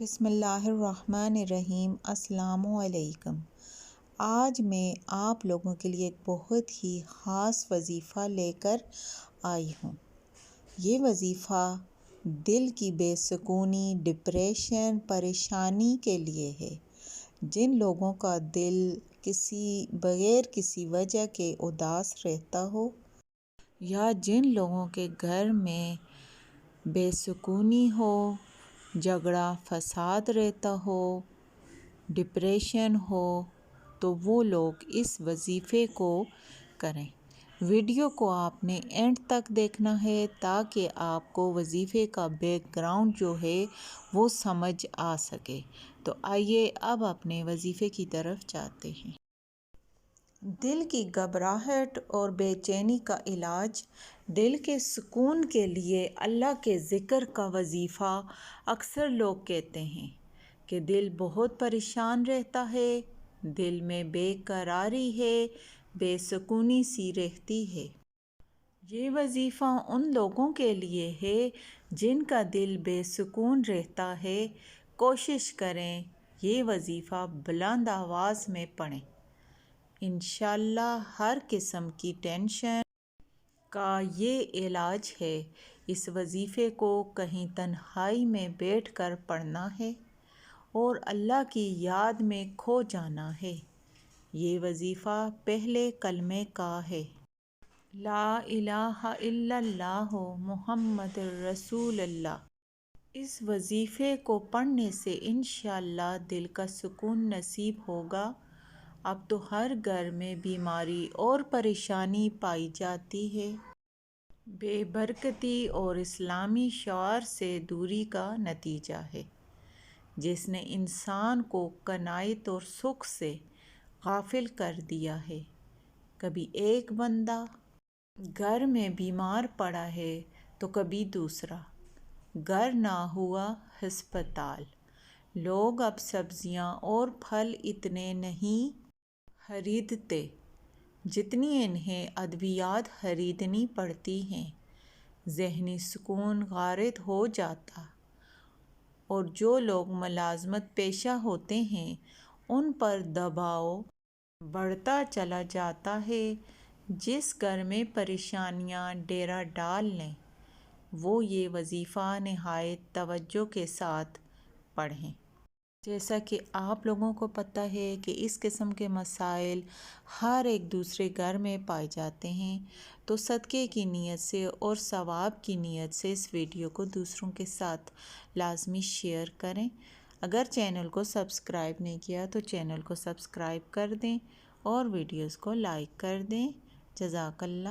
بسم اللہ الرحمن الرحیم۔ السلام علیکم۔ آج میں آپ لوگوں کے لیے ایک بہت ہی خاص وظیفہ لے کر آئی ہوں۔ یہ وظیفہ دل کی بے سکونی، ڈپریشن، پریشانی کے لیے ہے۔ جن لوگوں کا دل بغیر کسی وجہ کے اداس رہتا ہو، یا جن لوگوں کے گھر میں بے سکونی ہو، جھگڑا فساد رہتا ہو، ڈپریشن ہو، تو وہ لوگ اس وظیفے کو کریں۔ ویڈیو کو آپ نے اینڈ تک دیکھنا ہے تاکہ آپ کو وظیفے کا بیک گراؤنڈ جو ہے وہ سمجھ آ سکے۔ تو آئیے اب اپنے وظیفے کی طرف جاتے ہیں۔ دل کی گھبراہٹ اور بے چینی کا علاج۔ دل کے سکون کے لیے اللہ کے ذکر کا وظیفہ۔ اکثر لوگ کہتے ہیں کہ دل بہت پریشان رہتا ہے، دل میں بے قراری ہے، بے سکونی سی رہتی ہے۔ یہ وظیفہ ان لوگوں کے لیے ہے جن کا دل بے سکون رہتا ہے۔ کوشش کریں یہ وظیفہ بلند آواز میں پڑھیں۔ انشاءاللہ ہر قسم کی ٹینشن کا یہ علاج ہے۔ اس وظیفے کو کہیں تنہائی میں بیٹھ کر پڑھنا ہے اور اللہ کی یاد میں کھو جانا ہے۔ یہ وظیفہ پہلے کلمے کا ہے۔ لا الہ الا اللہ محمد رسول اللہ۔ اس وظیفے کو پڑھنے سے انشاءاللہ دل کا سکون نصیب ہوگا۔ اب تو ہر گھر میں بیماری اور پریشانی پائی جاتی ہے۔ بے برکتی اور اسلامی شعائر سے دوری کا نتیجہ ہے، جس نے انسان کو قناعت اور سکھ سے غافل کر دیا ہے۔ کبھی ایک بندہ گھر میں بیمار پڑا ہے تو کبھی دوسرا، گھر نہ ہوا ہسپتال۔ لوگ اب سبزیاں اور پھل اتنے نہیں خریدتے جتنی انہیں ادویات خریدنی پڑتی ہیں۔ ذہنی سکون غارت ہو جاتا، اور جو لوگ ملازمت پیشہ ہوتے ہیں ان پر دباؤ بڑھتا چلا جاتا ہے۔ جس گھر میں پریشانیاں ڈیرا ڈال لیں وہ یہ وظیفہ نہایت توجہ کے ساتھ پڑھیں۔ جیسا کہ آپ لوگوں کو پتہ ہے کہ اس قسم کے مسائل ہر ایک دوسرے گھر میں پائے جاتے ہیں، تو صدقے کی نیت سے اور ثواب کی نیت سے اس ویڈیو کو دوسروں کے ساتھ لازمی شیئر کریں۔ اگر چینل کو سبسکرائب نہیں کیا تو چینل کو سبسکرائب کر دیں اور ویڈیوز کو لائک کر دیں۔ جزاک اللہ۔